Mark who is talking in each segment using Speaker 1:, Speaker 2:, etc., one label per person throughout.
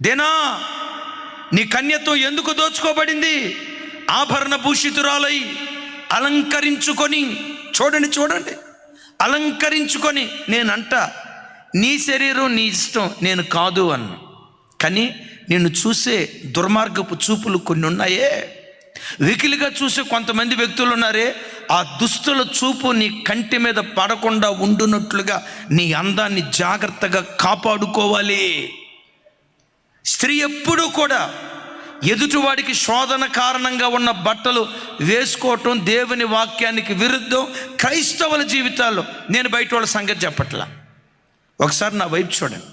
Speaker 1: దేనా నీ కన్యత్వం ఎందుకు దోచుకోబడింది? ఆభరణ భూషితురాలై అలంకరించుకొని, చూడండి అలంకరించుకొని, నేనంట నీ శరీరం నీ ఇష్టం, నేను కాదు అన్న. కానీ నిన్ను చూసే దుర్మార్గపు చూపులు కొన్ని ఉన్నాయే, వెకిలిగా చూసే కొంతమంది వ్యక్తులు ఉన్నారే, ఆ దుస్తుల చూపు నీ కంటి మీద పడకుండా ఉండునట్లుగా నీ అందాన్ని జాగ్రత్తగా కాపాడుకోవాలి. స్త్రీ ఎప్పుడూ కూడా ఎదుటివాడికి శోధన కారణంగా ఉన్న బట్టలు వేసుకోవటం దేవుని వాక్యానికి విరుద్ధం. క్రైస్తవుల జీవితాల్లో, నేను బయట వాళ్ళ సంగతి చెప్పట్లా, ఒకసారి నా వైపు చూడండి.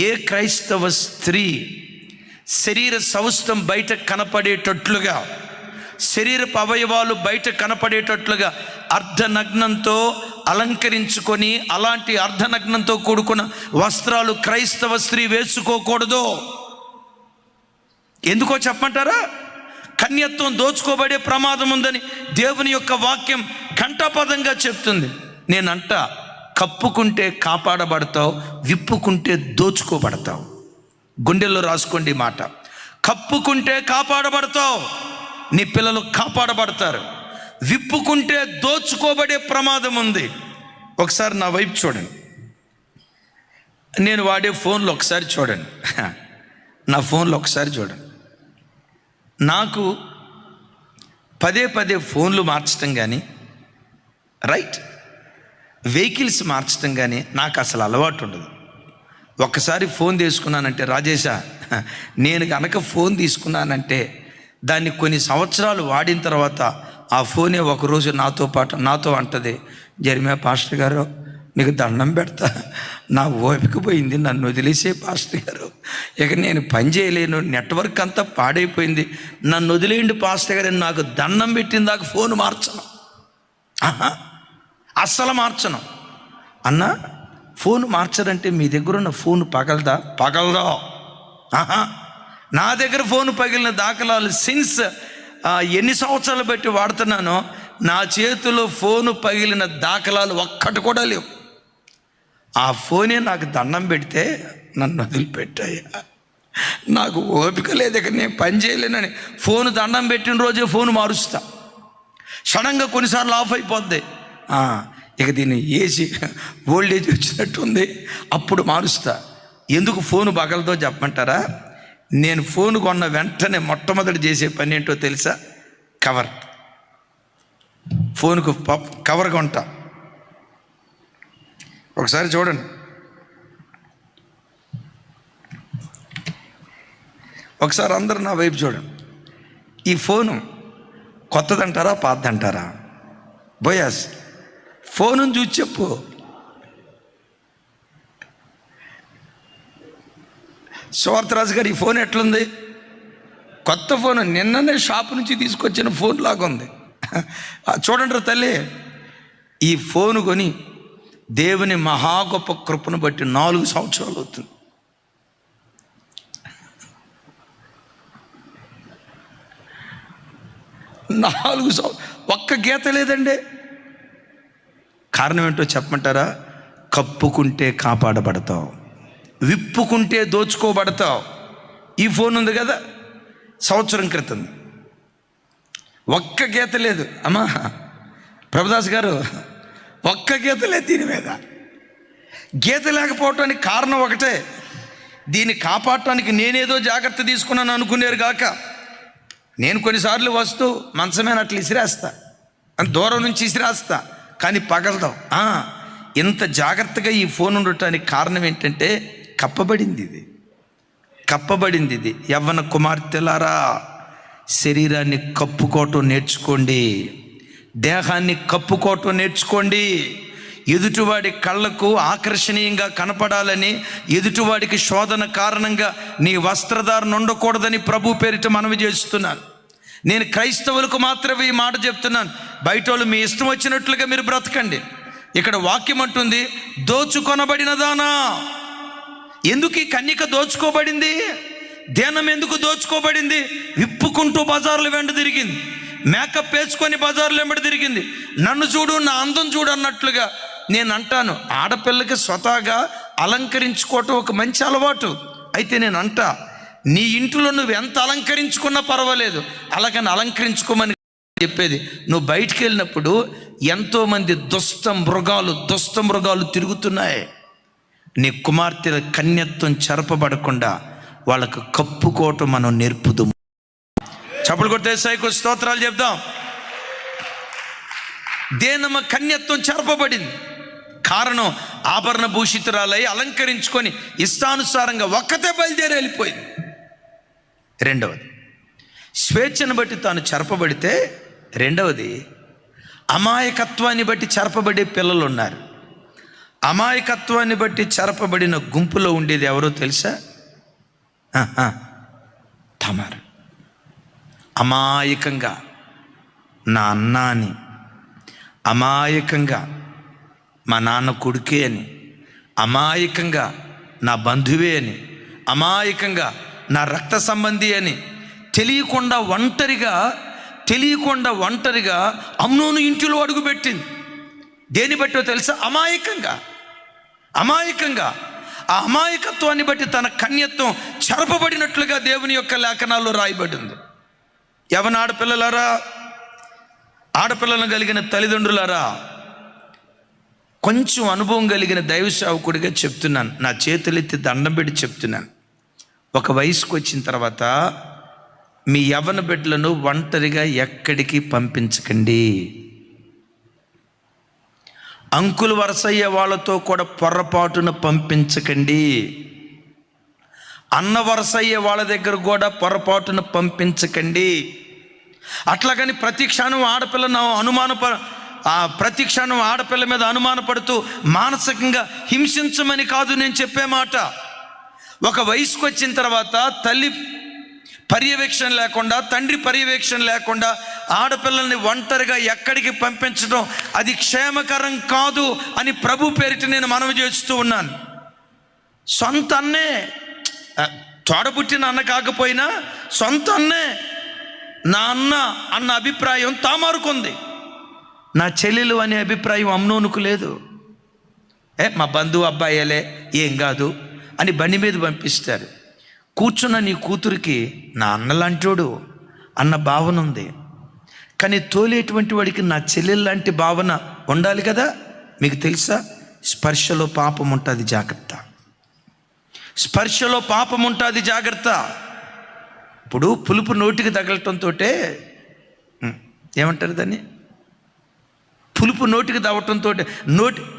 Speaker 1: ఏ క్రైస్తవ స్త్రీ శరీర సౌష్ఠం బయట కనపడేటట్లుగా, శరీరపు అవయవాలు బయట కనపడేటట్లుగా అర్ధనగ్నంతో అలంకరించుకొని, అలాంటి అర్ధనగ్నంతో కూడుకున్న వస్త్రాలు క్రైస్తవ స్త్రీ వేసుకోకూడదు. ఎందుకో చెప్పమంటారా? కన్యత్వం దోచుకోబడే ప్రమాదం ఉందని దేవుని యొక్క వాక్యం ఘంటాపదంగా చెప్తుంది. నేనంట కప్పుకుంటే కాపాడబడతావు, విప్పుకుంటే దోచుకోబడతావు. గుండెల్లో రాసుకోండి మాట. కప్పుకుంటే కాపాడబడతావు, నీ పిల్లలు కాపాడబడతారు. విప్పుకుంటే దోచుకోబడే ప్రమాదం ఉంది. ఒకసారి నా వైపు చూడండి, నేను వాడే ఫోన్లో ఒకసారి చూడండి, నా ఫోన్లో ఒకసారి చూడండి. నాకు పదే ఫోన్లు మార్చడం కానీ, రైట్, వెహికల్స్ మార్చడం కానీ నాకు అసలు అలవాటు ఉండదు. ఒక్కసారి ఫోన్ తీసుకున్నానంటే, రాజేశా, నేను కనుక ఫోన్ తీసుకున్నానంటే దాన్ని కొన్ని సంవత్సరాలు వాడిన తర్వాత ఆ ఫోనే ఒకరోజు నాతో అంటది, జరిమే పాస్టర్ గారు నీకు దండం పెడతా, నా ఓపిక పోయింది, నన్ను వదిలేసే పాస్టర్ గారు, ఇక నేను పని చేయలేను, నెట్వర్క్ అంతా పాడైపోయింది, నన్ను వదిలేయండి పాస్టర్ గారు, నాకు దండం పెట్టిన దాకా ఫోన్ మార్చను, అస్సలు మార్చను. అన్నా, ఫోన్ మార్చరంటే మీ దగ్గర ఉన్న ఫోన్ పగలదా? నా దగ్గర ఫోన్ పగిలిన దాఖలాలు సిన్స్ ఎన్ని సంవత్సరాలు బట్టి వాడుతున్నానో, నా చేతిలో ఫోను పగిలిన దాఖలాలు ఒక్కటి కూడా లేవు. ఆ ఫోనే నాకు దండం పెడితే నన్ను వదిలిపెట్టాయా, నాకు ఓపిక లేదు, ఇక నేను పని చేయలేనని ఫోను దండం పెట్టిన రోజే ఫోన్ మారుస్తా. సడన్గా కొన్నిసార్లు ఆఫ్ అయిపోద్ది, ఇక దీన్ని ఏసీ ఓల్డేజ్ వచ్చినట్టుంది, అప్పుడు మారుస్తా. ఎందుకు ఫోను పగలదో చెప్పమంటారా? నేను ఫోన్ కొన్న వెంటనే మొట్టమొదటి చేసే పని ఏంటో తెలుసా? కవర్, ఫోన్కు కవర్ కొంటా. ఒకసారి చూడండి, ఒకసారి అందరూ నా వైపు చూడండి. ఈ ఫోను కొత్తదంటారా పాతదంటారా? బోయాస్, ఫోనుని చూసి చెప్పు. సువార్తరాజు గారు, ఈ ఫోన్ ఎట్లుంది? కొత్త ఫోన్, నిన్ననే షాప్ నుంచి తీసుకొచ్చిన ఫోన్ లాగా ఉంది. చూడండి తల్లి, ఈ ఫోను కొని దేవుని మహా గొప్ప కృపను బట్టి 4 సంవత్సరాలు అవుతుంది. ఒక్క గీత లేదండి. కారణం ఏంటో చెప్పమంటారా? కప్పుకుంటే కాపాడబడతావు, విప్పుకుంటే దోచుకోబడతావు. ఈ ఫోన్ ఉంది కదా, సంవత్సరం క్రితం ఒక్క గీత లేదు. అమ్మా ప్రభుదాస్ గారు, ఒక్క గీత లేదు దీని మీద. గీత లేకపోవటానికి కారణం ఒకటే, దీన్ని కాపాడటానికి నేనేదో జాగ్రత్త తీసుకున్నాను అనుకునేరు కాక, నేను కొన్నిసార్లు వస్తూ మంచమైన అట్లా ఇసిరేస్తా, దూరం నుంచి ఇసిరేస్తా, కానీ పగలదాం. ఇంత జాగ్రత్తగా ఈ ఫోన్ ఉండటానికి కారణం ఏంటంటే కప్పబడింది ఇది. యవ్వన కుమార్తెలారా, శరీరాన్ని కప్పుకోవటం నేర్చుకోండి, దేహాన్ని కప్పుకోవటం నేర్చుకోండి. ఎదుటివాడి కళ్ళకు ఆకర్షణీయంగా కనపడాలని, ఎదుటివాడికి శోధన కారణంగా నీ వస్త్రధారణ ఉండకూడదని ప్రభు పేరిట మనవి చేస్తున్నాను. నేను క్రైస్తవులకు మాత్రమే ఈ మాట చెప్తున్నాను. బయట వాళ్ళు మీ ఇష్టం వచ్చినట్లుగా మీరు బ్రతకండి. ఇక్కడ వాక్యం అంటుంది, దోచుకొనబడినదానా. ఎందుకు ఈ కన్యక దోచుకోబడింది? ధ్యానం ఎందుకు దోచుకోబడింది? విప్పుకుంటూ బజార్లు వెంట తిరిగింది, మేకప్ వేసుకొని బజార్లు వెంబడి తిరిగింది. నన్ను చూడు, నా అందం చూడు అన్నట్లుగా. నేను అంటాను, ఆడపిల్లకి స్వతహాగా అలంకరించుకోవటం ఒక మంచి అలవాటు. అయితే నేను అంటా, నీ ఇంట్లో నువ్వు ఎంత అలంకరించుకున్నా పర్వాలేదు, అలాగని అలంకరించుకోమని చెప్పేది. నువ్వు బయటికి వెళ్ళినప్పుడు ఎంతోమంది దుష్ట మృగాలు తిరుగుతున్నాయి. నీ కుమార్తెల కన్యత్వం చెరపబడకుండా వాళ్ళకు కప్పుకోవటం మనం నేర్పుదు. చప్పలు కొడితే సైకు స్తోత్రాలు చెప్దాం. దేనమ్మ కన్యత్వం చెరపబడింది. కారణం ఆభరణ భూషితురాలై అలంకరించుకొని ఇష్టానుసారంగా ఒక్కతే బయలుదేరి వెళ్ళిపోయింది. రెండవది, స్వేచ్ఛను బట్టి తాను చెరపబడితే. రెండవది, అమాయకత్వాన్ని బట్టి చెరపబడే పిల్లలు ఉన్నారు. అమాయకత్వాన్ని బట్టి చెరపబడిన గుంపులో ఉండేది ఎవరో తెలుసా? తమారు. అమాయకంగా నా అన్న అని, అమాయకంగా మా నాన్న కొడుకే అని, అమాయకంగా నా బంధువే అని, అమాయకంగా నా రక్త సంబంధి అని తెలియకుండా ఒంటరిగా అమ్నోను ఇంటిలో అడుగుపెట్టింది. దేని బట్టో తెలుసా? అమాయకంగా. ఆ అమాయకత్వాన్ని బట్టి తన కన్యత్వం చెరపబడినట్లుగా దేవుని యొక్క లేఖనాల్లో రాయబడింది. యవన ఆడపిల్లలారా, ఆడపిల్లలను కలిగిన తల్లిదండ్రులారా, కొంచెం అనుభవం కలిగిన దైవ సేవకుడిగా చెప్తున్నాను, నా చేతులెత్తి దండం పెట్టి చెప్తున్నాను. ఒక వయసుకు వచ్చిన తర్వాత మీ యవ్వన బిడ్డలను ఒంటరిగా ఎక్కడికి పంపించకండి. అంకులు వరసయ్యే వాళ్ళతో కూడా పొరపాటున పంపించకండి. అన్న వరసయ్యే వాళ్ళ దగ్గర కూడా పొరపాటున పంపించకండి. అట్లాగని ప్రతి క్షణం ఆడపిల్ల మీద అనుమానపడుతూ మానసికంగా హింసించమని కాదు నేను చెప్పే మాట. ఒక వయసుకు వచ్చిన తర్వాత తల్లి పర్యవేక్షణ లేకుండా, తండ్రి పర్యవేక్షణ లేకుండా ఆడపిల్లల్ని ఒంటరిగా ఎక్కడికి పంపించడం అది క్షేమకరం కాదు అని ప్రభు పేరిట నేను మనవి చేస్తూ ఉన్నాను. సొంత అన్నే, తోడబుట్టిన అన్న కాకపోయినా సొంత అన్నే, నా అన్న అన్న అభిప్రాయం తామారుకుంది. నా చెల్లెలు అనే అభిప్రాయం అమ్నోనుకు లేదు. మా బంధువు అబ్బాయిలే, ఏం కాదు అని బండి మీద పంపిస్తారు. కూర్చున్న నీ కూతురికి నా అన్నలాంటోడు అన్న భావన ఉంది, కానీ తోలేటువంటి వాడికి నా చెల్లెలు లాంటి భావన ఉండాలి కదా. మీకు తెలుసా, స్పర్శలో పాపం ఉంటుంది, జాగ్రత్త. స్పర్శలో పాపం ఉంటుంది, జాగ్రత్త. ఇప్పుడు పులుపు నోటికి తగలటంతో ఏమంటారు దాన్ని, పులుపు నోటికి తవ్వటంతో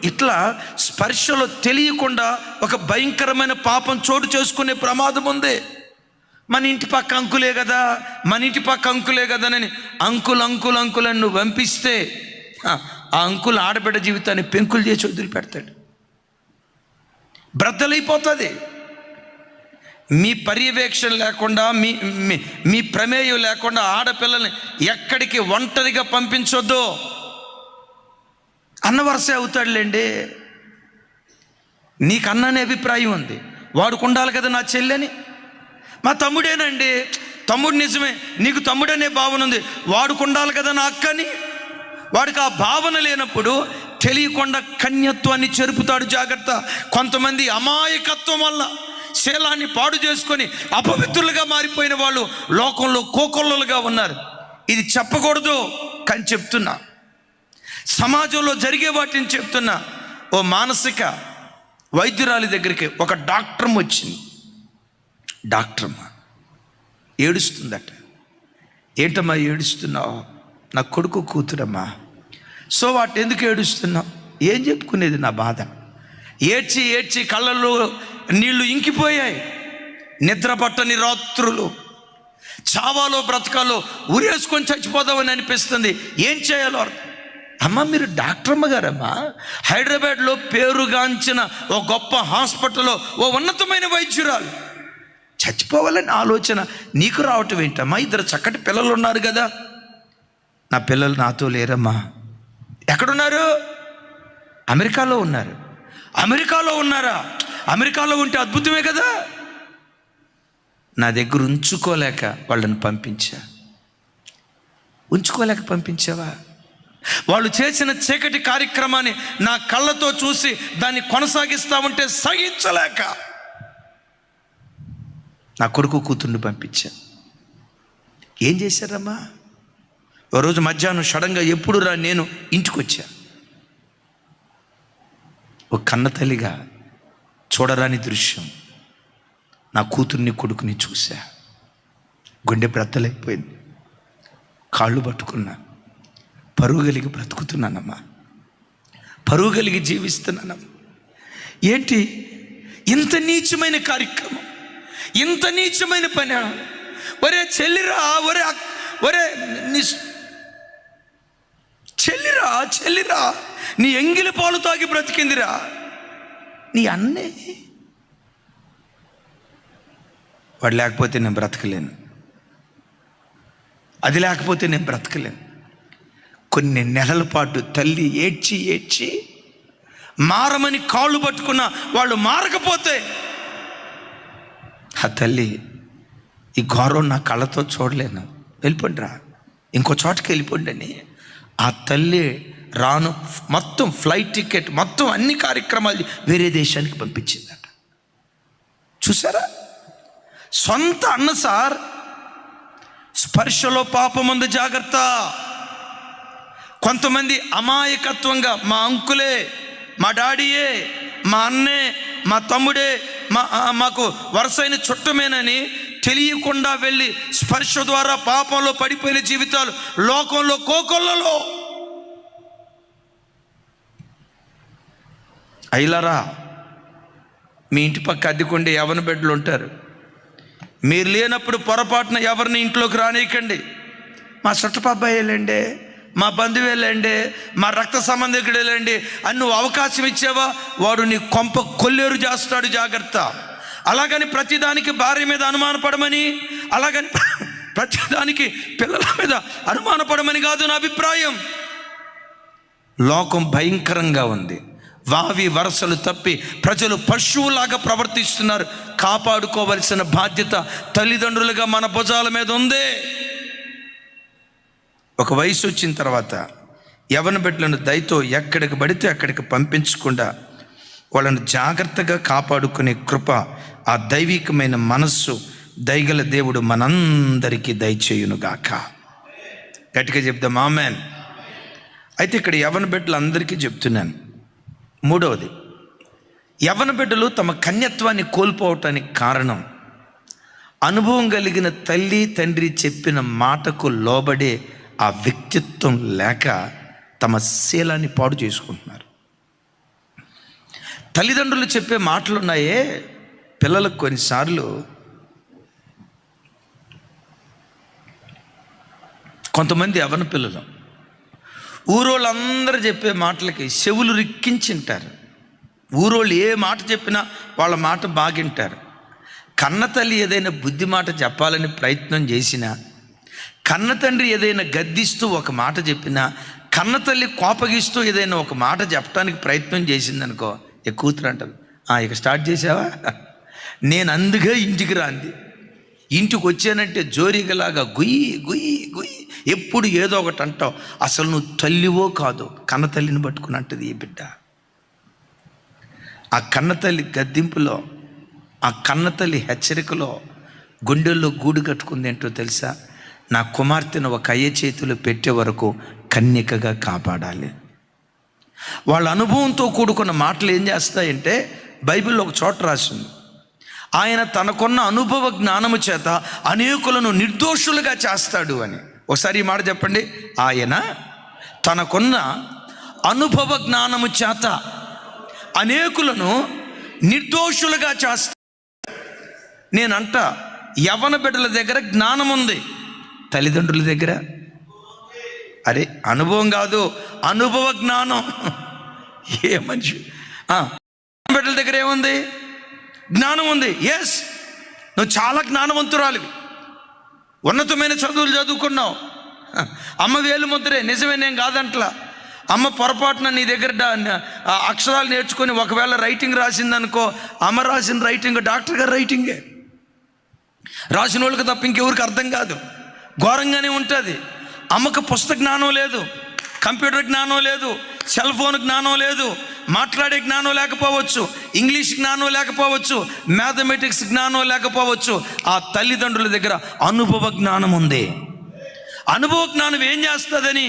Speaker 1: ఇట్లా స్పర్శలో తెలియకుండా ఒక భయంకరమైన పాపం చోటు చేసుకునే ప్రమాదం ఉంది. మన ఇంటి పక్క అంకులే కదా అని అంకులు నువ్వు పంపిస్తే ఆ అంకుల్ ఆడబిడ్డ జీవితాన్ని పెంకులు చేసి వదిలిపెడతాడు, బ్రద్దలైపోతుంది. మీ పర్యవేక్షణ లేకుండా, మీ ప్రమేయం లేకుండా ఆడపిల్లల్ని ఎక్కడికి ఒంటరిగా పంపించొద్దు. అన్న వరసే అవుతాడులేండి, నీకు అన్ననే అభిప్రాయం ఉంది, వాడుకు ఉండాలి కదా నా చెల్లెని. మా తమ్ముడేనండి, తమ్ముడు నిజమే, నీకు తమ్ముడనే భావన ఉంది, వాడుకు ఉండాలి కదా నా అక్కని. వాడికి ఆ భావన లేనప్పుడు తెలియకుండా కన్యత్వాన్ని చెరుపుతాడు, జాగ్రత్త. కొంతమంది అమాయకత్వం వల్ల శీలాన్ని పాడు చేసుకొని అపవిత్రులుగా మారిపోయిన వాళ్ళు లోకంలో కోకొల్లలుగా ఉన్నారు. ఇది చెప్పకూడదు కానీ చెప్తున్నా, సమాజంలో జరిగే వాటిని చెప్తున్నా. ఓ మానసిక వైద్యురాలి దగ్గరికి ఒక డాక్టర్మ వచ్చింది. డాక్టర్మ ఏడుస్తుందట. ఏంటమ్మా ఏడుస్తున్నావు? నా కొడుకు కూతురమ్మా. సో వాటి ఎందుకు ఏడుస్తున్నావు? ఏం చెప్పుకునేది నా బాధ. ఏడ్చి కళ్ళల్లో నీళ్లు ఇంకిపోయాయి. నిద్ర పట్టని రాత్రులు, చావాలో బ్రతకాలో ఉరేసుకొని చచ్చిపోదామని అనిపిస్తుంది. ఏం చేయాలో అమ్మ, మీరు డాక్టర్ అమ్మ గారమ్మా, హైదరాబాద్లో పేరుగాంచిన ఓ గొప్ప హాస్పిటల్లో ఓ ఉన్నతమైన వైద్యురాలు, చచ్చిపోవాలని ఆలోచన నీకు రావటం ఏంటమ్మా? 2 చక్కటి పిల్లలు ఉన్నారు కదా. నా పిల్లలు నాతో లేరమ్మా. ఎక్కడున్నారు? అమెరికాలో ఉన్నారు. అమెరికాలో ఉన్నారా? అమెరికాలో ఉంటే అద్భుతమే కదా. నా దగ్గర ఉంచుకోలేక వాళ్ళని పంపించావా? వాళ్ళు చేసిన చీకటి కార్యక్రమాన్ని నా కళ్ళతో చూసి దాన్ని కొనసాగిస్తా ఉంటే సహించలేక నా కొడుకు కూతుర్ని పంపించాను. ఏం చేశారమ్మా? ఓ రోజు మధ్యాహ్నం సడన్గా ఎప్పుడు రా నేను ఇంటికి వచ్చా. ఒక కన్న తల్లిగా చూడరాని దృశ్యం, నా కూతుర్ని కొడుకుని చూసా. గుండె బ్రద్దలైపోయింది. కాళ్ళు పట్టుకున్నా. పరువు కలిగి బ్రతుకుతున్నానమ్మా, పరువు కలిగి జీవిస్తున్నానమ్మా. ఏంటి ఇంత నీచమైన కార్యక్రమం, ఇంత నీచమైన పని? ఒరే చెల్లిరా, ఒరే నీ చెల్లిరా, నీ ఎంగిలి పాలు తాగి బ్రతికిందిరా నీ అన్నే. వాడు లేకపోతే నేను బ్రతకలేను, అది లేకపోతే నేను బ్రతకలేను. కొన్ని నెలల పాటు తల్లి ఏడ్చి మారమని కాళ్ళు పట్టుకున్న వాళ్ళు మారకపోతే, ఆ తల్లి ఈ ఘోరం నా కళ్ళతో చూడలేను, వెళ్ళిపోండి రా, ఇంకో చోటకి వెళ్ళిపోండి అని ఆ తల్లి రాను మొత్తం ఫ్లైట్ టికెట్ మొత్తం అన్ని కార్యక్రమాలు వేరే దేశానికి పంపించిందట. చూసారా? సొంత అన్న సార్, స్పర్శలో పాపముంది జాగ్రత్త. కొంతమంది అమాయకత్వంగా మా అంకులే, మా డాడీయే, మా అన్నే, మా తమ్ముడే, మాకు వరుసైన చుట్టమేనని తెలియకుండా వెళ్ళి స్పర్శ ద్వారా పాపంలో పడిపోయిన జీవితాలు లోకంలో కోకొల్లలో. అయిలారా, మీ ఇంటి పక్క అద్దెకుండే యవన బిడ్డలు ఉంటారు. మీరు లేనప్పుడు పొరపాటున ఎవరిని ఇంట్లోకి రానియకండి. మా చుట్టపబ్బాయిలండి, మా బంధువులండి, మా రక్త సంబంధికుడేలండి అని నువ్వు అవకాశం ఇచ్చావా, వాడు నీ కొంప కొల్లేరు చేస్తాడు, జాగ్రత్త. అలాగని ప్రతిదానికి భార్య మీద అనుమానపడమని, అలాగని ప్రతిదానికి పిల్లల మీద అనుమానపడమని కాదు నా అభిప్రాయం. లోకం భయంకరంగా ఉంది. వావి వరసలు తప్పి ప్రజలు పశువులాగా ప్రవర్తిస్తున్నారు. కాపాడుకోవలసిన బాధ్యత తల్లిదండ్రులుగా మన భుజాల మీద ఉంది. ఒక వయసు వచ్చిన తర్వాత యవన బిడ్డలను దయతో ఎక్కడికి పడితే అక్కడికి పంపించకుండా వాళ్ళను జాగ్రత్తగా కాపాడుకునే కృప, ఆ దైవికమైన మనస్సు దయగల దేవుడు మనందరికీ దయచేయునుగాక. గట్టిగా చెప్దాం ఆమేన్. అయితే ఇక్కడ యవన బిడ్డలందరికీ చెప్తున్నాను. మూడవది, యవన బిడ్డలు తమ కన్యత్వాన్ని కోల్పోవటానికి కారణం అనుభవం కలిగిన తల్లి తండ్రి చెప్పిన మాటకు లోబడే ఆ వ్యక్తిత్వం లేక తమ శీలాన్ని పాడు చేసుకుంటున్నారు. తల్లిదండ్రులు చెప్పే మాటలు ఉన్నాయే, పిల్లలకు కొన్నిసార్లు కొంతమంది యవన పిల్లలు ఊరోళ్ళందరూ చెప్పే మాటలకి చెవులు రిక్కించింటారు. ఊరోళ్ళు ఏ మాట చెప్పినా వాళ్ళ మాట బాగింటారు. కన్న తల్లి ఏదైనా బుద్ధి మాట చెప్పాలని ప్రయత్నం చేసినా, కన్న తండ్రి ఏదైనా గద్దిస్తూ ఒక మాట చెప్పినా, కన్న తల్లి కోపగిస్తూ ఏదైనా ఒక మాట చెప్పడానికి ప్రయత్నం చేసిందనుకో, కూతురు అంటారు, ఇక స్టార్ట్ చేసావా, నేను అందుకే ఇంటికి రాంది. ఇంటికి వచ్చానంటే జోరిగలాగా గుయ్యి గుయ్యి గుయ్యి, ఎప్పుడు ఏదో ఒకటి అంటావు. అసలు నువ్వు తల్లివో కాదు, కన్న తల్లిని పట్టుకుని అంటది ఈ బిడ్డ. ఆ కన్న తల్లి గద్దింపులో, ఆ కన్న తల్లి హెచ్చరికలో గుండెల్లో గూడు కట్టుకుంది. ఏంటో తెలుసా? నా కుమార్తెను ఒక అయ్య చేతిలో పెట్టే వరకు కన్యకగా కాపాడాలి. వాళ్ళ అనుభవంతో కూడుకున్న మాటలు ఏం చేస్తాయంటే, బైబిల్లో ఒక చోట రాసింది, ఆయన తనకున్న అనుభవ జ్ఞానము చేత అనేకులను నిర్దోషులుగా చేస్తాడు అని. ఒకసారి ఈ మాట చెప్పండి. ఆయన తనకున్న అనుభవ జ్ఞానము చేత అనేకులను నిర్దోషులుగా చేస్తాడు. నేనంట, యవన బిడ్డల దగ్గర జ్ఞానం ఉంది, తల్లిదండ్రుల దగ్గర అరే అనుభవం కాదు, అనుభవ జ్ఞానం. ఏ మనిషి బిడ్డల దగ్గర ఏముంది? జ్ఞానం ఉంది. ఎస్, నువ్వు చాలా జ్ఞానవంతురాలివి, ఉన్నతమైన చదువులు చదువుకున్నావు. అమ్మ వేలు ముద్రే, నిజమే, నేను కాదంట్లా. అమ్మ పొరపాటున నీ దగ్గర అక్షరాలు నేర్చుకొని ఒకవేళ రైటింగ్ రాసిందనుకో, అమ్మ రాసిన రైటింగ్ డాక్టర్ గారు రైటింగే, రాసిన వాళ్ళకి తప్ప ఇంకెవరికి అర్థం కాదు, ఘోరంగానే ఉంటుంది. అమ్మకు పుస్తక జ్ఞానం లేదు, కంప్యూటర్ జ్ఞానం లేదు, సెల్ ఫోన్ జ్ఞానం లేదు, మాట్లాడే జ్ఞానం లేకపోవచ్చు, ఇంగ్లీష్ జ్ఞానం లేకపోవచ్చు, మ్యాథమెటిక్స్ జ్ఞానం లేకపోవచ్చు. ఆ తల్లిదండ్రుల దగ్గర అనుభవ జ్ఞానం ఉంది. అనుభవ జ్ఞానం ఏం చేస్తుందని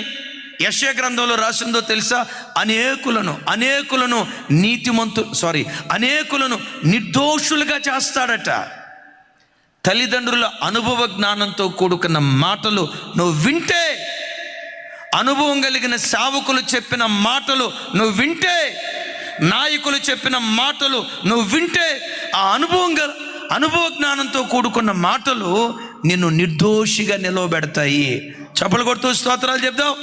Speaker 1: యెషయా గ్రంథంలో రాసిందో తెలుసా? అనేకులను అనేకులను నిర్దోషులుగా చేస్తాడట. తల్లిదండ్రుల అనుభవ జ్ఞానంతో కూడుకున్న మాటలు నువ్వు వింటే, అనుభవం కలిగిన సేవకులు చెప్పిన మాటలు నువ్వు వింటే, నాయకులు చెప్పిన మాటలు నువ్వు వింటే, ఆ అనుభవ జ్ఞానంతో కూడుకున్న మాటలు నిన్ను నిర్దోషిగా నిలవబెడతాయి. చప్పలు కొడుతూ స్తోత్రాలు చెప్దాం.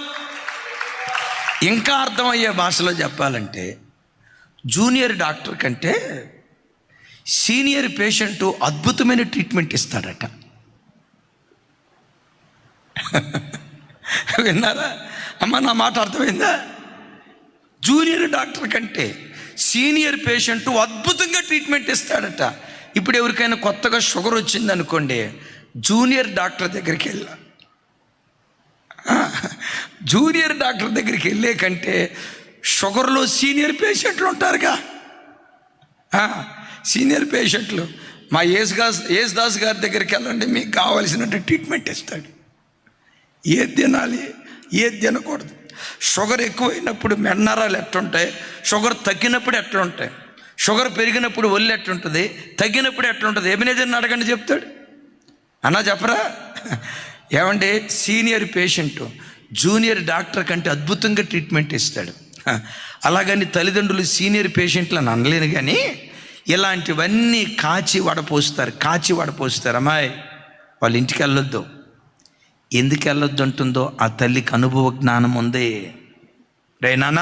Speaker 1: ఇంకా అర్థమయ్యే భాషలో చెప్పాలంటే, జూనియర్ డాక్టర్ కంటే సీనియర్ పేషెంట్ అద్భుతమైన ట్రీట్మెంట్ ఇస్తాడట. విన్నారా అమ్మ? నా మాట అర్థమైందా? జూనియర్ డాక్టర్ కంటే సీనియర్ పేషెంట్ అద్భుతంగా ట్రీట్మెంట్ ఇస్తాడట. ఇప్పుడు ఎవరికైనా కొత్తగా షుగర్ వచ్చింది అనుకోండి, జూనియర్ డాక్టర్ దగ్గరికి వెళ్ళా, జూనియర్ డాక్టర్ దగ్గరికి వెళ్ళే కంటే షుగర్లో సీనియర్ పేషెంట్లు ఉంటారుగా. సీనియర్ పేషెంట్లు మా యేసుదాస్ గారి దగ్గరికి వెళ్ళండి, మీకు కావాల్సినట్టు ట్రీట్మెంట్ ఇస్తాడు. ఏది తినాలి, ఏది తినకూడదు, షుగర్ ఎక్కువైనప్పుడు మెన్నరాలు ఎట్లుంటాయి, షుగర్ తగ్గినప్పుడు ఎట్లుంటాయి, షుగర్ పెరిగినప్పుడు ఒళ్ళు ఎట్లుంటుంది, తగ్గినప్పుడు ఎట్లుంటుంది, ఎబినేజర్ని అడగండి చెప్తాడు. అన్నా చెప్పరా? ఏమంటే సీనియర్ పేషెంట్ జూనియర్ డాక్టర్ కంటే అద్భుతంగా ట్రీట్మెంట్ ఇస్తాడు. అలాగని తల్లిదండ్రులు సీనియర్ పేషెంట్లు అని అనలేను, కానీ ఇలాంటివన్నీ కాచి వడపోస్తారు. అమ్మాయి వాళ్ళ ఇంటికి వెళ్ళొద్దు. ఎందుకు వెళ్ళొద్దు అంటుందో ఆ తల్లికి అనుభవ జ్ఞానం ఉంది. రే నాన్న,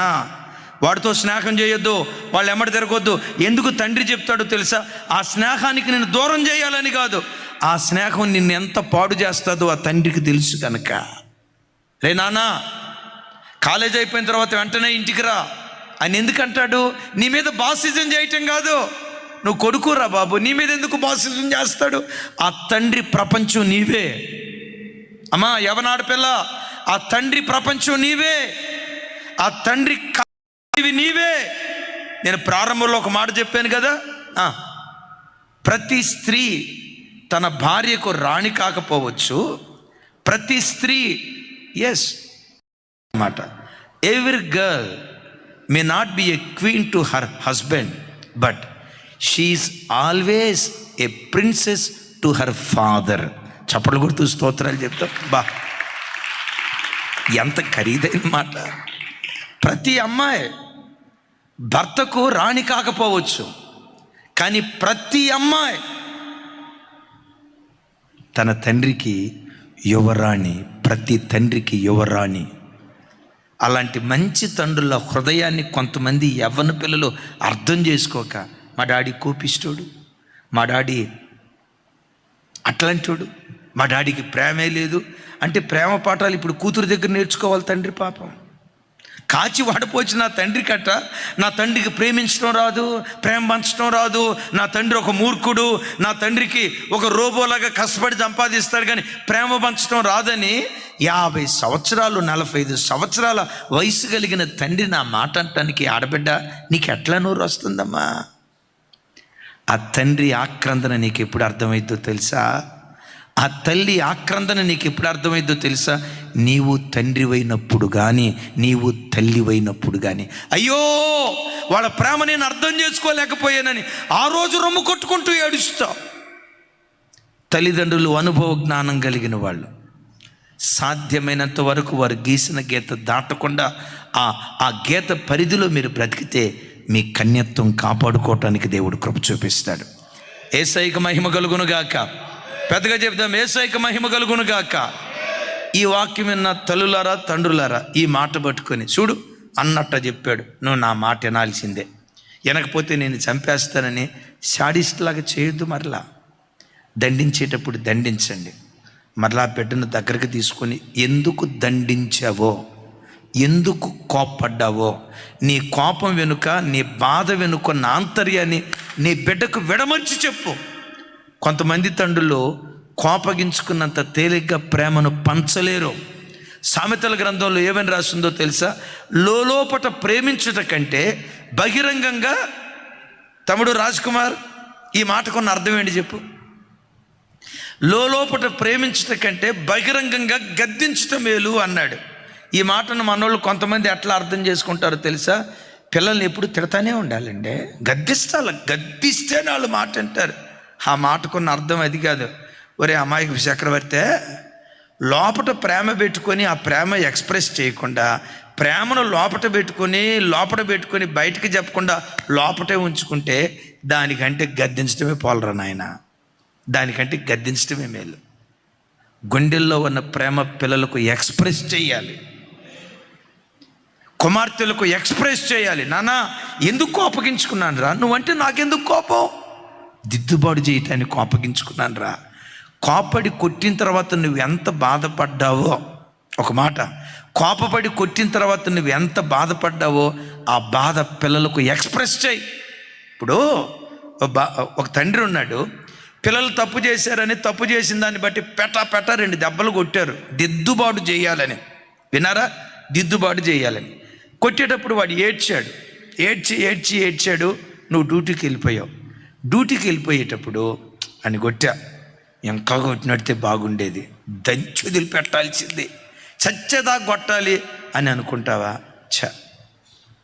Speaker 1: వాడితో స్నేహం చేయొద్దు, వాళ్ళు ఎమ్మడి తిరగొద్దు. ఎందుకు తండ్రి చెప్తాడో తెలుసా? ఆ స్నేహానికి నేను దూరం చేయాలని కాదు, ఆ స్నేహం నిన్ను ఎంత పాడు చేస్తుందో ఆ తండ్రికి తెలుసు కనుక. రే నాన్న, కాలేజ్ అయిపోయిన తర్వాత వెంటనే ఇంటికి రా అని ఎందుకు అంటాడు? నీ మీద బాసిజం చేయటం కాదు, నువ్వు కొడుకురా బాబు, నీ మీద ఎందుకు బాసిజం చేస్తాడు? ఆ తండ్రి ప్రపంచం నీవే. అమ్మా యవనాడపిల్ల, ఆ తండ్రి ప్రపంచం నీవే, ఆ తండ్రి నీవే. నేను ప్రారంభంలో ఒక మాట చెప్పాను కదా, ప్రతి స్త్రీ తన భార్యకు రాణి కాకపోవచ్చు, ప్రతి స్త్రీ మాట every girl may not be a queen to her husband, but she's always a princess to her father. చప్పట్లు కొడుతూ స్తోత్రాలు చెప్తాం. ఎంత ఖరీదైన మాట. ప్రతి అమ్మాయి భర్తకు రాణి కాకపోవచ్చు, కానీ ప్రతి అమ్మాయి తన తండ్రికి యువరాణి, ప్రతి తండ్రికి యువరాణి. అలాంటి మంచి తండ్రుల హృదయాన్ని కొంతమంది యవ్వన పిల్లలు అర్థం చేసుకోక, మా డాడీ కోపిస్తోడు, మా డాడీ అట్లాంటోడు, మా డాడీకి ప్రేమే లేదు అంటే ప్రేమ పాఠాలు ఇప్పుడు కూతురు దగ్గర నేర్చుకోవాలి తండ్రి. పాపం కాచి వాడిపోవచ్చు నా తండ్రి కట్ట, నా తండ్రికి ప్రేమించడం రాదు, ప్రేమ పంచడం రాదు, నా తండ్రి ఒక మూర్ఖుడు, నా తండ్రికి ఒక రోబోలాగా కష్టపడి సంపాదిస్తాడు కానీ ప్రేమ పంచడం రాదని 50 సంవత్సరాలు 45 సంవత్సరాల వయసు కలిగిన తండ్రి నా మాట అంటానికి ఆడబిడ్డ నీకు ఎట్లా నోరు వస్తుందమ్మా? ఆ తండ్రి ఆక్రందన నీకు ఎప్పుడు అర్థమైద్దో తెలుసా? ఆ తల్లి ఆక్రందన నీకు ఎప్పుడు అర్థమైద్దో తెలుసా? నీవు తండ్రివైనప్పుడు కానీ, నీవు తల్లివైనప్పుడు కానీ. అయ్యో వాళ్ళ ప్రేమ నేను అర్థం చేసుకోలేకపోయానని ఆ రోజు రొమ్ము కొట్టుకుంటూ ఏడుస్తావు. తల్లిదండ్రులు అనుభవ జ్ఞానం కలిగిన వాళ్ళు, సాధ్యమైనంత వరకు వారు గీసిన గీత దాటకుండా ఆ గీత పరిధిలో మీరు బ్రతికితే మీ కన్యత్వం కాపాడుకోవటానికి దేవుడు కృప చూపిస్తాడు. యేసయ్యకు మహిమ కలుగును గాక. పెద్దగా చెప్దాం, యేసయ్యకు మహిమ కలుగును గాక. ఈ వాక్యం విన్న తల్లులారా, తండ్రులారా, ఈ మాట పట్టుకొని చూడు అన్నట్ట చెప్పాడు, నువ్వు నా మాట వినాల్సిందే, వినకపోతే నేను చంపేస్తానని శాడిస్ట్ లాగా చేయొద్దు. మరలా దండించేటప్పుడు దండించండి. మరలా బిడ్డను దగ్గరికి తీసుకొని ఎందుకు దండించావో, ఎందుకు కోప్పడ్డావో, నీ కోపం వెనుక, నీ బాధ వెనుక నా ఆంతర్యాన్ని నీ బిడ్డకు విడమర్చి చెప్పు. కొంతమంది తండ్రులు కోపగించుకున్నంత తేలిగ్గా ప్రేమను పంచలేరు. సామెతల గ్రంథంలో ఏమని రాస్తుందో తెలుసా? లోపట ప్రేమించుట కంటే బహిరంగంగా తమ్ముడు రాజ్ కుమార్ ఈ మాటకున్న అర్థం ఏంటి చెప్పు? లోపట ప్రేమించటం కంటే బహిరంగంగా గద్దించటం మేలు అన్నాడు. ఈ మాటను మనోళ్ళు కొంతమంది ఎట్లా అర్థం చేసుకుంటారో తెలుసా? పిల్లల్ని ఎప్పుడు తిడతానే ఉండాలండి, గద్దిస్తే వాళ్ళు మాట అంటారు. ఆ మాటకున్న అర్థం అది కాదు. ఒరే అమాయక చక్రవర్తి, లోపట ప్రేమ పెట్టుకొని ఆ ప్రేమ ఎక్స్ప్రెస్ చేయకుండా, ప్రేమను లోపట పెట్టుకొని బయటకు చెప్పకుండా లోపటే ఉంచుకుంటే దానికంటే గద్దించడమే పోలరా నాయన, దానికంటే గద్దించడమే మేలు. గుండెల్లో ఉన్న ప్రేమ పిల్లలకు ఎక్స్ప్రెస్ చేయాలి, కుమార్తెలకు ఎక్స్ప్రెస్ చేయాలి. నాన్న ఎందుకు కోపగించుకున్నాను రా, నువ్వంటే నాకెందుకు కోపం, దిద్దుబాటు చేయటానికి కోపగించుకున్నాను రా. కోపడి కొట్టిన తర్వాత నువ్వు ఎంత బాధపడ్డావో, ఒక మాట, కోపపడి కొట్టిన తర్వాత నువ్వు ఎంత బాధపడ్డావో ఆ బాధ పిల్లలకు ఎక్స్ప్రెస్ చేయి. ఇప్పుడు ఒక తండ్రి ఉన్నాడు, పిల్లలు తప్పు చేశారని తప్పు చేసిన దాన్ని బట్టి పెట 2 దెబ్బలు కొట్టారు, దిద్దుబాటు చేయాలని. విన్నారా? దిద్దుబాటు చేయాలని కొట్టేటప్పుడు వాడు ఏడ్చాడు. నువ్వు డ్యూటీకి వెళ్ళిపోయావు. డ్యూటీకి వెళ్ళిపోయేటప్పుడు అని కొట్టా, ఇంకా కొట్టినట్టే బాగుండేది, దంచి వదిలిపెట్టాల్సింది, చచ్చేదా కొట్టాలి అని అనుకుంటావా?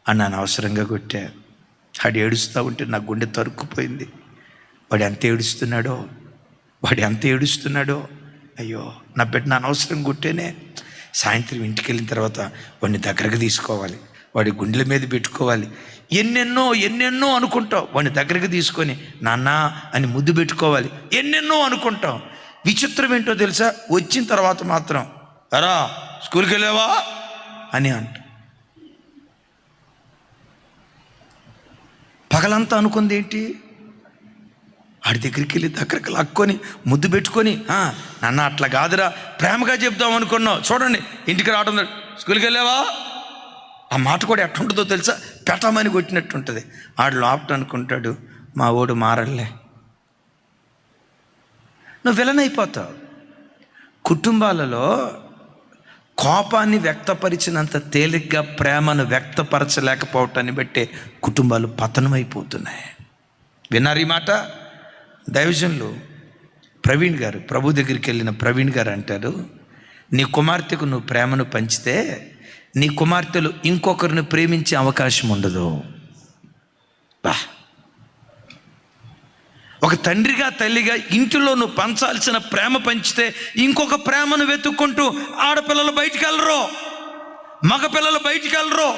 Speaker 1: అని అనవసరంగా కొట్టా. వాడు ఏడుస్తూ ఉంటే నా గుండె తరుక్కుపోయింది. వాడు ఎంత ఏడుస్తున్నాడో, అయ్యో నా బిడ్డను అనవసరం కొట్టేనే. సాయంత్రం ఇంటికి వెళ్ళిన తర్వాత వాడిని దగ్గరకు తీసుకోవాలి, వాడి గుండెల మీద పెట్టుకోవాలి. ఎన్నెన్నో అనుకుంటావు. వాడిని దగ్గరికి తీసుకొని నాన్న అని ముద్దు పెట్టుకోవాలి, ఎన్నెన్నో అనుకుంటాం. విచిత్రం ఏంటో తెలుసా? వచ్చిన తర్వాత మాత్రం అరా స్కూల్కి వెళ్ళావా అని అంట. పగలంతా అనుకుంది ఏంటి? వాడి దగ్గరికి వెళ్ళి దగ్గరికి లాక్కొని ముద్దు పెట్టుకొని నాన్న అట్లా కాదురా ప్రేమగా చెప్దాం అనుకున్నావు, చూడండి ఇంటికి రావడం, స్కూల్కి వెళ్ళావా? ఆ మాట కూడా ఎట్టుంటుందో తెలుసా? పెట్టమని కొట్టినట్టుంటుంది. ఆడు లోపట అనుకుంటాడు, మా ఓడు మారలే. నువ్వు విలన్ అయిపోతావు. కుటుంబాలలో కోపాన్ని వ్యక్తపరిచినంత తేలిగ్గా ప్రేమను వ్యక్తపరచలేకపోవటాన్ని బట్టే కుటుంబాలు పతనమైపోతున్నాయి. విన్నారు ఈ మాట? దైవజనులు ప్రవీణ్ గారు, ప్రభు దగ్గరికి వెళ్ళిన ప్రవీణ్ గారు అంటారు, నీ కుమార్తెకు నువ్వు ప్రేమను పంచితే నీ కుమార్తెలు ఇంకొకరిని ప్రేమించే అవకాశం ఉండదు. ఒక తండ్రిగా తల్లిగా ఇంటిలో నువ్వు పంచాల్సిన ప్రేమ పంచితే ఇంకొక ప్రేమను వెతుక్కుంటూ ఆడపిల్లలు బయటికి వెళ్ళరు, మగపిల్లలు బయటికి వెళ్ళరు.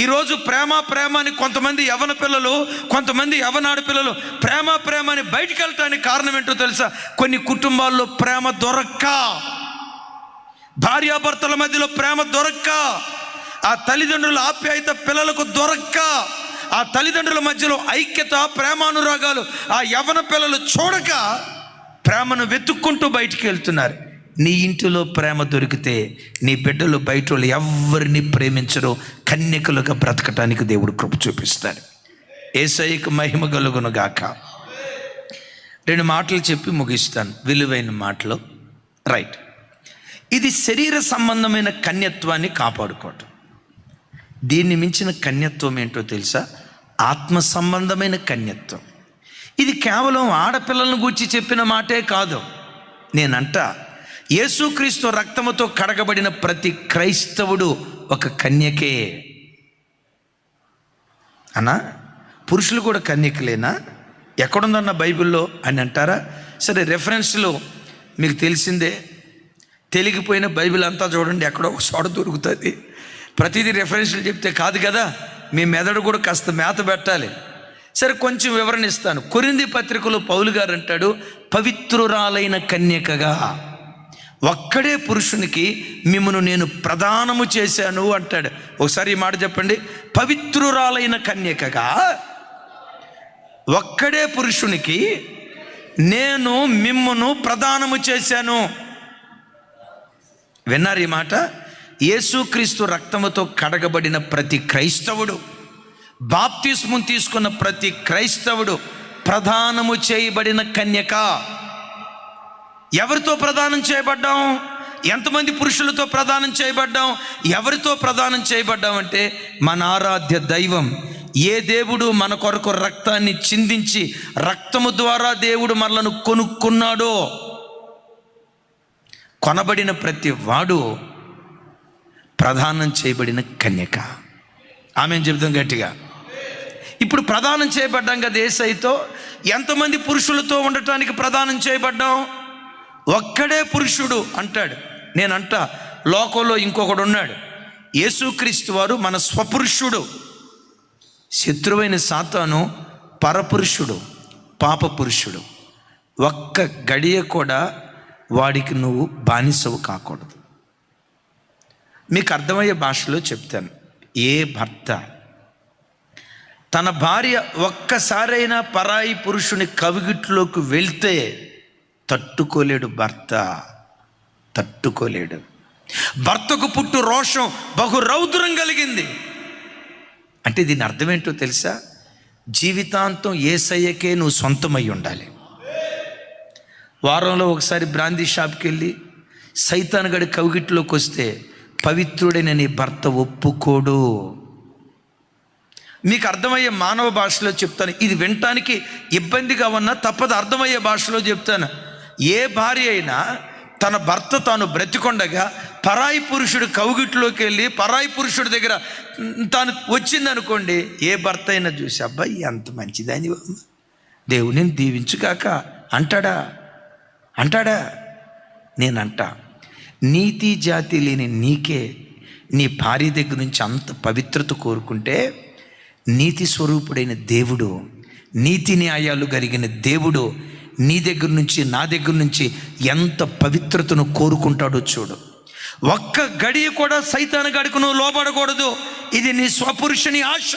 Speaker 1: ఈరోజు ప్రేమ అని కొంతమంది యవన పిల్లలు, కొంతమంది యవన ఆడపిల్లలు ప్రేమ అని బయటికి వెళ్ళటానికి కారణం ఏంటో తెలుసా? కొన్ని కుటుంబాల్లో ప్రేమ దొరక్క, భార్యాభర్తల మధ్యలో ప్రేమ దొరక్క, ఆ తల్లిదండ్రుల ఆప్యాయత పిల్లలకు దొరక్క, ఆ తల్లిదండ్రుల మధ్యలో ఐక్యత, ప్రేమానురాగాలు ఆ యవన పిల్లలు చూడక ప్రేమను వెతుక్కుంటూ బయటికి వెళ్తున్నారు. నీ ఇంటిలో ప్రేమ దొరికితే నీ బిడ్డలు బయట వాళ్ళు ఎవరిని ప్రేమించరు, కన్యకలుగా బ్రతకటానికి దేవుడు కృప చూపిస్తాడు. యేసయ్యకు మహిమ కలుగును గాక. 2 మాటలు చెప్పి ముగిస్తాను, విలువైన మాటలు. రైట్, ఇది శరీర సంబంధమైన కన్యత్వాన్ని కాపాడుకోవటం. దీన్ని మించిన కన్యత్వం ఏంటో తెలుసా? ఆత్మ సంబంధమైన కన్యత్వం. ఇది కేవలం ఆడపిల్లలను గూర్చి చెప్పిన మాటే కాదు. నేనంట యేసుక్రీస్తు రక్తముతో కడగబడిన ప్రతి క్రైస్తవుడు ఒక కన్యకే అన్నా. పురుషులు కూడా కన్యకలేనా? ఎక్కడుందన్న బైబిల్లో అని అంటారా? సరే, రెఫరెన్స్లో మీకు తెలిసిందే, తెలిగిపోయిన బైబిల్ అంతా చూడండి, ఎక్కడో ఒక చోట దొరుకుతుంది. ప్రతిదీ రెఫరెన్స్లు చెప్తే కాదు కదా, మీ మెదడు కూడా కాస్త మేత పెట్టాలి. సరే, కొంచెం వివరణ ఇస్తాను. కొరింథీ పత్రికలో పౌలు గారు అంటాడు, పవిత్రురాలైన కన్యకగా ఒక్కడే పురుషునికి మిమ్మను నేను ప్రదానము చేశాను అంటాడు. ఒకసారి ఈ మాట చెప్పండి. పవిత్రురాలైన కన్యకగా ఒక్కడే పురుషునికి నేను మిమ్మును ప్రదానము చేశాను. విన్నారు ఈ మాట? యేసుక్రీస్తు రక్తముతో కడగబడిన ప్రతి క్రైస్తవుడు, బాప్తిస్మం తీసుకున్న ప్రతి క్రైస్తవుడు ప్రదానము చేయబడిన కన్యక. ఎవరితో ప్రదానం చేయబడ్డాం? ఎంతమంది పురుషులతో ప్రదానం చేయబడ్డాం? ఎవరితో ప్రదానం చేయబడ్డాం అంటే మన ఆరాధ్య దైవం ఏ దేవుడు మన కొరకు రక్తాన్ని చిందించి రక్తము ద్వారా దేవుడు మనలను కొనుక్కున్నాడో, కొనబడిన ప్రతి వాడు ప్రదానం చేయబడిన కన్యక. ఆమెను చెబుతాం గట్టిగా. ఇప్పుడు ప్రదానం చేయబడ్డాం కదా యేసయ్యతో. ఎంతమంది పురుషులతో ఉండటానికి ప్రదానం చేయబడ్డాం? ఒక్కడే పురుషుడు అంటాడు. నేనంట లోకంలో ఇంకొకడు ఉన్నాడు. యేసుక్రీస్తు వారు మన స్వపురుషుడు. శత్రువైన సాతాను పరపురుషుడు, పాప పురుషుడు. ఒక్క గడియ కూడా వాడికి నువ్వు బానిసవు కాకూడదు. మీకు అర్థమయ్యే భాషలో చెప్తాను. ఏ భర్త తన భార్య ఒక్కసారైనా పరాయి పురుషుని కవిగిట్లోకి వెళ్తే తట్టుకోలేడు. భర్త తట్టుకోలేడు. భర్తకు పుట్టు రోషం బహు రౌద్రం కలిగింది. అంటే దీని అర్థం ఏంటో తెలుసా? జీవితాంతం యేసయ్యకే నువ్వు సొంతమై ఉండాలి. వారంలో ఒకసారి బ్రాందీ షాప్కి వెళ్ళి సైతానుగడి కవిగిట్లోకి వస్తే పవిత్రుడైన నీ భర్త ఒప్పుకోడు. మీకు అర్థమయ్యే మానవ భాషలో చెప్తాను. ఇది వినటానికి ఇబ్బందిగా ఉన్నా తప్పదు, అర్థమయ్యే భాషలో చెప్తాను. ఏ భార్య అయినా తన భర్త తాను బ్రతికొండగా పరాయి పురుషుడు కౌగిట్లోకి వెళ్ళి పరాయి పురుషుడి దగ్గర తాను వచ్చిందనుకోండి, ఏ భర్త అయినా చూసి అబ్బాయి ఎంత మంచిదని దేవుని దీవించుగాక అంటాడా? నేనంటా, నీతి జాతి లేని నీకే నీ భార్య దగ్గర నుంచి అంత పవిత్రత కోరుకుంటే, నీతి స్వరూపుడైన దేవుడు, నీతి న్యాయాలు కలిగిన దేవుడు నీ దగ్గర నుంచి నా దగ్గర నుంచి ఎంత పవిత్రతను కోరుకుంటాడో చూడు. ఒక్క గడియ కూడా సైతాను గడికి నువ్వు లోబడకూడదు. ఇది నీ స్వపురుషుని ఆశ.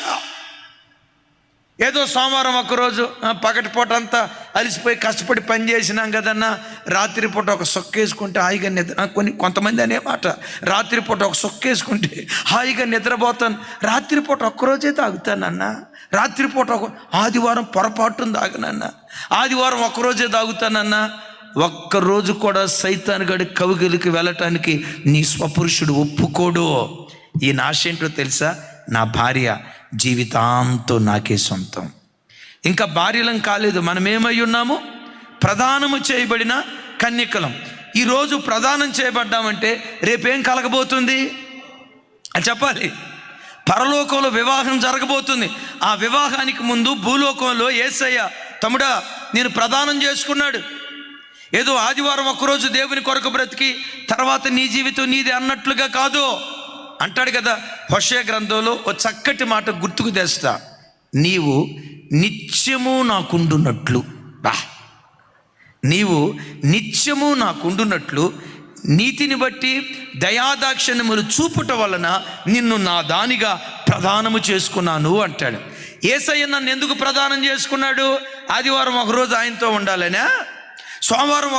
Speaker 1: ఏదో సోమవారం ఒక్కరోజు పగటిపూట అంతా అలసిపోయి కష్టపడి పని చేసినాం కదన్నా, రాత్రిపూట ఒక సొక్కేసుకుంటే హాయిగా నిద్ర, కొంతమంది అనే మాట, రాత్రిపూట ఒక సొక్కేసుకుంటే హాయిగా నిద్రపోతాను. రాత్రిపూట ఒక్కరోజే తాగుతానన్నా, రాత్రిపూట ఆదివారం పొరపాటును తాగనన్నా, ఆదివారం ఒక్కరోజే తాగుతానన్నా. ఒక్కరోజు కూడా సైతాను గడి కవిగిలికి వెళ్ళటానికి నీ స్వపురుషుడు ఒప్పుకోడు. ఈ నాశ ఏంటో తెలుసా? నా భార్య జీవితాంతో నాకే సొంతం. ఇంకా భార్యలం కాలేదు, మనం ఏమై ఉన్నాము? ప్రదానము చేయబడిన కన్యకలం. ఈరోజు ప్రదానం చేయబడ్డామంటే రేపేం కలగబోతుంది అని చెప్పాలి. పరలోకంలో వివాహం జరగబోతుంది. ఆ వివాహానికి ముందు భూలోకంలో యేసయ్య, తమ్ముడా నేను ప్రదానం చేసుకున్నాడు. ఏదో ఆదివారం ఒక్కరోజు దేవుని కొరకు బ్రతికి తర్వాత నీ జీవితం నీది అన్నట్లుగా కాదు అంటాడు కదా. హోషేయ గ్రంథంలో ఓ చక్కటి మాట గుర్తుకు తెస్తా. నీవు నిత్యము నాకుండునట్లు, నీవు నిత్యము నాకుండునట్లు నీతిని బట్టి దయాదాక్షిణ్యములు చూపుట వలన నిన్ను నా దానిగా ప్రదానము చేసుకున్నాను అంటాడు. యేసయ్య నన్ను ఎందుకు ప్రదానం చేసుకున్నాడు? ఆదివారం ఒకరోజు ఆయనతో ఉండాలనా? సోమవారం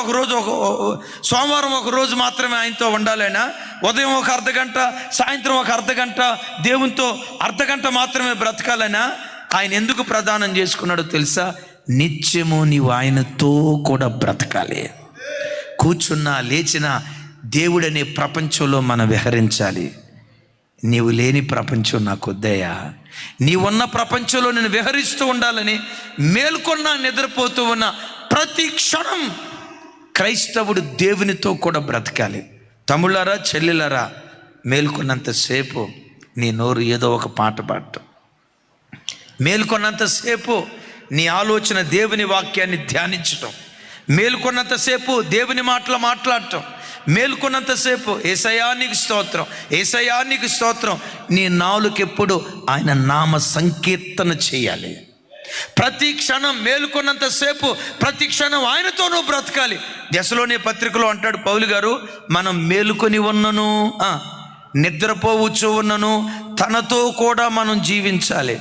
Speaker 1: ఒకరోజు మాత్రమే ఆయనతో ఉండాలనా? ఉదయం ఒక అర్ధగంట, సాయంత్రం ఒక అర్ధగంట దేవునితో అర్ధగంట మాత్రమే బ్రతకాలనా? ఆయన ఎందుకు ప్రదానం చేసుకున్నాడో తెలుసా? నిత్యము నీవు ఆయనతో కూడా బ్రతకాలి. కూర్చున్నా లేచినా దేవుడనే ప్రపంచంలో మనం విహరించాలి. నీవు లేని ప్రపంచం నాకు వద్దయ్యా, నీవున్న ప్రపంచంలో నేను విహరిస్తూ ఉండాలని మేల్కొన్నా నిద్రపోతూ ఉన్న ప్రతి క్షణం క్రైస్తవుడు దేవునితో కూడా బ్రతకాలి. తమ్ముళ్ళారా, చెల్లెలారా, మేల్కొన్నంతసేపు నీ నోరు ఏదో ఒక పాట పాడటం, మేల్కొన్నంతసేపు నీ ఆలోచన దేవుని వాక్యాన్ని ధ్యానించటం, మేల్కొన్నంతసేపు దేవుని మాటలు మాట్లాడటం, మేల్కొన్నంతసేపు యేసయ్యా నీకు స్తోత్రం, యేసయ్యా నీకు స్తోత్రం. నీ నాలుకెప్పుడు ఆయన నామ సంకీర్తన చేయాలి. ప్రతి క్షణం మేలుకున్నంతసేపు ప్రతి క్షణం ఆయనతో నువ్వు బ్రతకాలి. దశలోని పత్రికలో అంటాడు పౌలు గారు, మనం మేలుకొని ఉన్నను నిద్రపోవచ్చు ఉన్నను తనతో కూడా మనం జీవించాలి.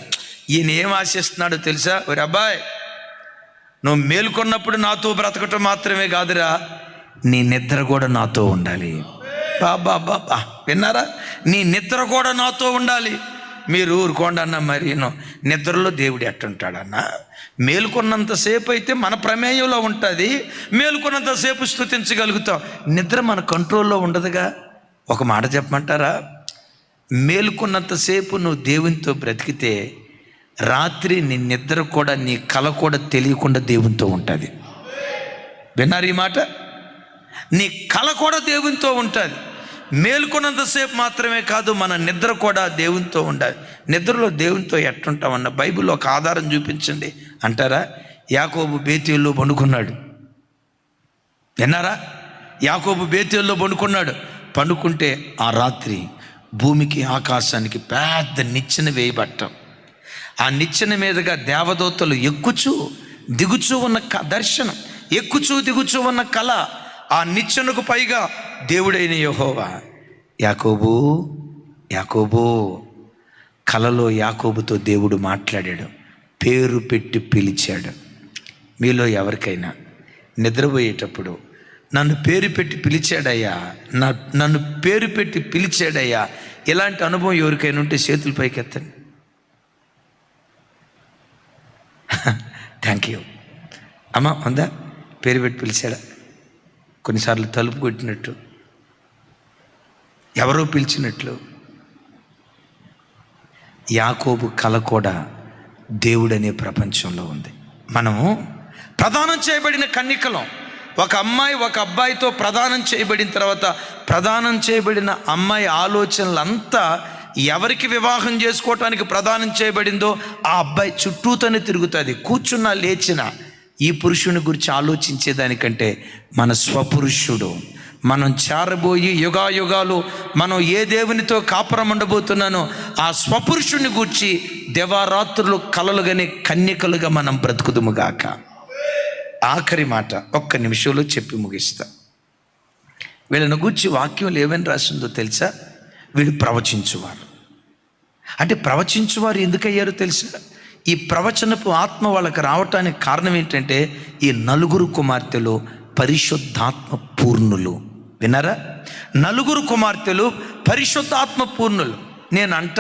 Speaker 1: ఈయన ఏం ఆశిస్తున్నాడో తెలుసా? ఒరే అబ్బాయి, నువ్వు మేలుకున్నప్పుడు నాతో బ్రతకటం మాత్రమే కాదురా, నీ నిద్ర కూడా నాతో ఉండాలి. బాబా విన్నారా? నీ నిద్ర కూడా నాతో ఉండాలి. మీరు ఊరుకోండి అన్న, మరి నిద్రలో దేవుడు ఎట్టుంటాడన్న? మేలుకున్నంతసేపు అయితే మన ప్రమేయంలో ఉంటుంది, మేలుకున్నంతసేపు స్తుతించగలుగుతాం. నిద్ర మన కంట్రోల్లో ఉండదుగా. ఒక మాట చెప్పమంటారా? మేలుకున్నంతసేపు నువ్వు దేవునితో బ్రతికితే రాత్రి నీ నిద్ర కూడా, నీ కల కూడా తెలియకుండా దేవునితో ఉంటుంది. విన్నారు ఈ మాట? నీ కల కూడా దేవునితో ఉంటుంది. మేల్కొన్నంతసేపు మాత్రమే కాదు, మన నిద్ర కూడా దేవునితో ఉండాలి. నిద్రలో దేవునితో ఎట్టుంటామన్న బైబిల్లో ఒక ఆధారం చూపించండి అంటారా? యాకోబు బేతేల్లో పండుకున్నాడు. విన్నారా? యాకోబు బేతేల్లో పండుకుంటే ఆ రాత్రి భూమికి ఆకాశానికి పెద్ద నిచ్చెన వేయబట్టం. ఆ నిచ్చెన మీదుగా దేవదూతలు ఎక్కుచూ దిగుచూ ఉన్న దర్శనం, ఎక్కుచూ దిగుచూ ఉన్న కళ. ఆ నిచ్చెనకు పైగా దేవుడైన యెహోవా, యాకోబు యాకోబు. కలలో యాకోబుతో దేవుడు మాట్లాడాడు, పేరు పెట్టి పిలిచాడు. మీలో ఎవరికైనా నిద్రపోయేటప్పుడు నన్ను పేరు పెట్టి పిలిచాడయ్యా, నన్ను పేరు పెట్టి పిలిచాడయ్యా, ఇలాంటి అనుభవం ఎవరికైనా ఉంటే చేతులు పైకెత్తండి. Thank you. అమ్మా ఉందా? పేరు పెట్టి పిలిచాడా? కొన్నిసార్లు తలుపు కొట్టినట్టు, ఎవరో పిలిచినట్లు. యాకోబు కల కూడా దేవుడనే ప్రపంచంలో ఉంది. మనము ప్రదానం చేయబడిన కన్యకలం. ఒక అమ్మాయి ఒక అబ్బాయితో ప్రదానం చేయబడిన తర్వాత, ప్రదానం చేయబడిన అమ్మాయి ఆలోచనలంతా ఎవరికి వివాహం చేసుకోవటానికి ప్రదానం చేయబడిందో ఆ అబ్బాయి చుట్టూతోనే తిరుగుతుంది. కూర్చున్నా లేచినా ఈ పురుషుని గురించి ఆలోచించేదానికంటే మన స్వపురుషుడు, మనం చేరబోయి యుగాయుగాలు మనం ఏ దేవునితో కాపురం ఉండబోతున్నానో ఆ స్వపురుషుని గూర్చి దివారాత్రులు కలలుగానే కన్యకలుగా మనం బ్రతుకుదుముగాక. ఆఖరి మాట ఒక్క నిమిషంలో చెప్పి ముగిస్తా. వీళ్ళని గూర్చి వాక్యం ఏమని రాసిందో తెలుసా? వీళ్ళు ప్రవచించువారు. అంటే ప్రవచించువారు ఎందుకయ్యారో తెలుసా? ఈ ప్రవచనపు ఆత్మ వాళ్ళకి రావటానికి కారణం ఏంటంటే, ఈ నలుగురు కుమార్తెలు పరిశుద్ధాత్మ పూర్ణులు. విన్నారా? నలుగురు కుమార్తెలు పరిశుద్ధాత్మ పూర్ణులు. నేనంట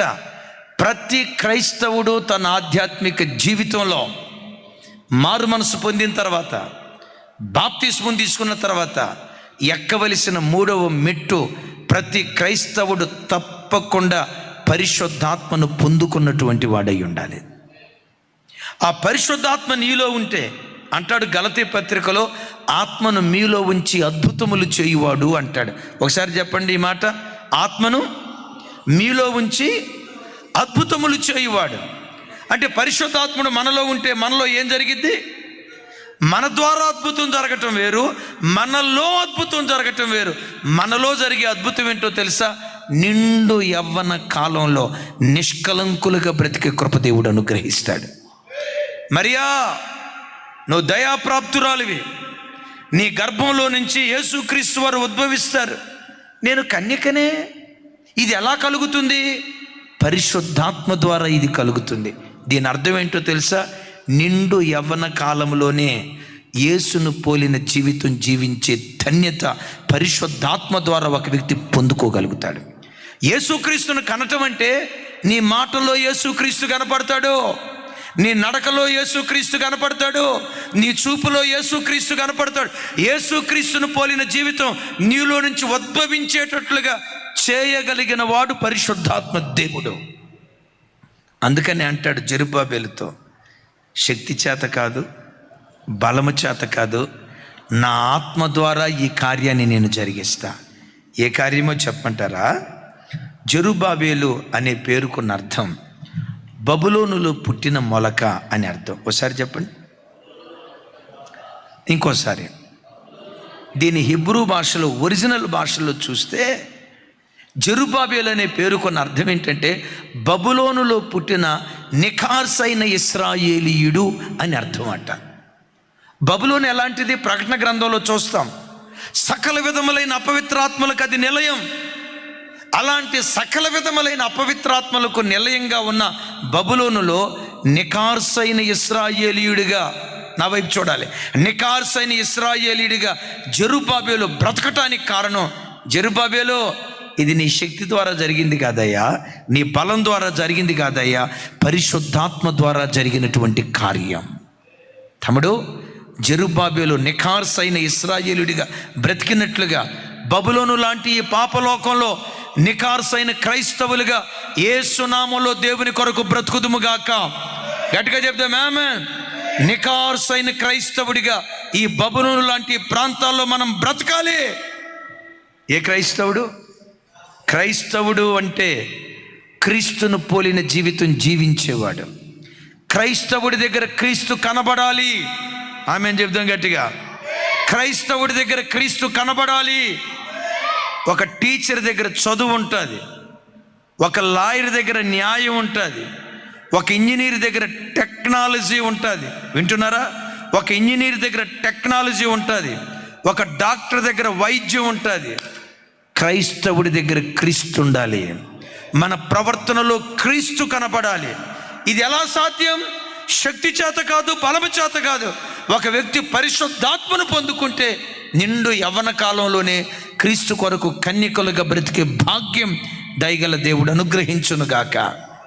Speaker 1: ప్రతి క్రైస్తవుడు తన ఆధ్యాత్మిక జీవితంలో మారు మనసు పొందిన తర్వాత, బాప్తిస్మం తీసుకున్న తర్వాత ఎక్కవలసిన 3వ మెట్టు, ప్రతి క్రైస్తవుడు తప్పకుండా పరిశుద్ధాత్మను పొందుకున్నటువంటి వాడై ఉండాలి. ఆ పరిశుద్ధాత్మ నీలో ఉంటే, అంటాడు గలతీ పత్రికలో, ఆత్మను మీలో ఉంచి అద్భుతములు చేయువాడు అంటాడు. ఒకసారి చెప్పండి ఈ మాట, ఆత్మను మీలో ఉంచి అద్భుతములు చేయువాడు. అంటే పరిశుద్ధాత్ముడు మనలో ఉంటే మనలో ఏం జరిగిద్ది? మన ద్వారా అద్భుతం జరగటం వేరు, మనలో అద్భుతం జరగటం వేరు. మనలో జరిగే అద్భుతం ఏంటో తెలుసా? నిండు యవ్వన కాలంలో నిష్కలంకులుగా బ్రతికే కృప దేవుడు అనుగ్రహిస్తాడు. మరియా, నువ్వు దయాప్రాప్తురాలివి, నీ గర్భంలో నుంచి యేసుక్రీస్తు వారు ఉద్భవిస్తారు. నేను కన్యకనే, ఇది ఎలా కలుగుతుంది? పరిశుద్ధాత్మ ద్వారా ఇది కలుగుతుంది. దీని అర్థం ఏంటో తెలుసా? నిండు యవ్వన కాలంలోనే యేసును పోలిన జీవితం జీవించే ధన్యత పరిశుద్ధాత్మ ద్వారా ఒక వ్యక్తి పొందుకోగలుగుతాడు. యేసుక్రీస్తును కనటం అంటే నీ మాటల్లో యేసుక్రీస్తు కనపడతాడు, నీ నడకలో యేసుక్రీస్తు కనపడతాడు, నీ చూపులో యేసుక్రీస్తు కనపడతాడు. యేసుక్రీస్తును పోలిన జీవితం నీలో నుంచి ఉద్భవించేటట్లుగా చేయగలిగిన వాడు పరిశుద్ధాత్మ దేవుడు. అందుకని అంటాడు జెరుబ్బాబెలుతో, శక్తి చేత కాదు, బలము చేత కాదు, నా ఆత్మ ద్వారా ఈ కార్యాన్ని నేను జరిగిస్తా. ఏ కార్యమో చెప్పంటారా? జెరుబ్బాబెలు అనే పేరుకున్న అర్థం బబులోనులో పుట్టిన మొలక అని అర్థం. ఒకసారి చెప్పండి, ఇంకోసారి. దీని హిబ్రూ భాషలో, ఒరిజినల్ భాషలో చూస్తే జెరుబ్బాబెలు అనే పేరుకున్న అర్థం ఏంటంటే బబులోనులో పుట్టిన నిఖార్సైన ఇశ్రాయేలీయుడు అని అర్థం అంట. బబులోను ఎలాంటిది? ప్రకటన గ్రంథంలో చూస్తాం, సకల విధములైన అపవిత్రాత్మలకు అది నిలయం. అలాంటి సకల విధములైన అపవిత్రాత్మలకు నిలయంగా ఉన్న బబులోనులో నిఖార్సైన ఇశ్రాయేలీయుడిగా, నా వైపు చూడాలి, నిఖార్సైన ఇశ్రాయేలీయుడిగా జెరుబ్బాబెలు బ్రతకటానికి కారణం, జెరుబ్బాబెలు ఇది నీ శక్తి ద్వారా జరిగింది కాదయ్యా, నీ బలం ద్వారా జరిగింది కాదయ్యా, పరిశుద్ధాత్మ ద్వారా జరిగినటువంటి కార్యం. తమ్ముడు, జెరుబ్బాబెలు నిఖార్సైన ఇశ్రాయేలుడిగా బ్రతికినట్లుగా బబులోను లాంటి ఈ పాపలోకంలో నిఖార్సైన క్రైస్తవులుగా యేసు నామములో దేవుని కొరకు బ్రతుకుదుముగాక. గట్టిగా చెప్తాం ఆమేన్. నికార్సైన క్రైస్తవుడిగా ఈ బబులోను లాంటి ప్రాంతాల్లో మనం బ్రతకాలి. ఏ క్రైస్తవుడు? క్రైస్తవుడు అంటే క్రీస్తును పోలిన జీవితం జీవించేవాడు. క్రైస్తవుడి దగ్గర క్రీస్తు కనబడాలి. ఆమేన్ చెప్దాం గట్టిగా. క్రైస్తవుడి దగ్గర క్రీస్తు కనబడాలి. ఒక టీచర్ దగ్గర చదువు ఉంటుంది, ఒక లాయర్ దగ్గర న్యాయం ఉంటుంది, ఒక ఇంజనీర్ దగ్గర టెక్నాలజీ ఉంటుంది. వింటున్నారా? ఒక ఇంజనీర్ దగ్గర టెక్నాలజీ ఉంటుంది, ఒక డాక్టర్ దగ్గర వైద్యం ఉంటుంది. క్రైస్తవుడి దగ్గర క్రీస్తు ఉండాలి. మన ప్రవర్తనలో క్రీస్తు కనపడాలి. ఇది ఎలా సాధ్యం? శక్తి చేత కాదు, బలము చేత కాదు. ఒక వ్యక్తి పరిశుద్ధాత్మను పొందుకుంటే నిండు యవ్వన కాలంలోనే క్రీస్తు కొరకు కన్యకలుగా బ్రతికే భాగ్యం దయగల దేవుడు అనుగ్రహించునుగాక.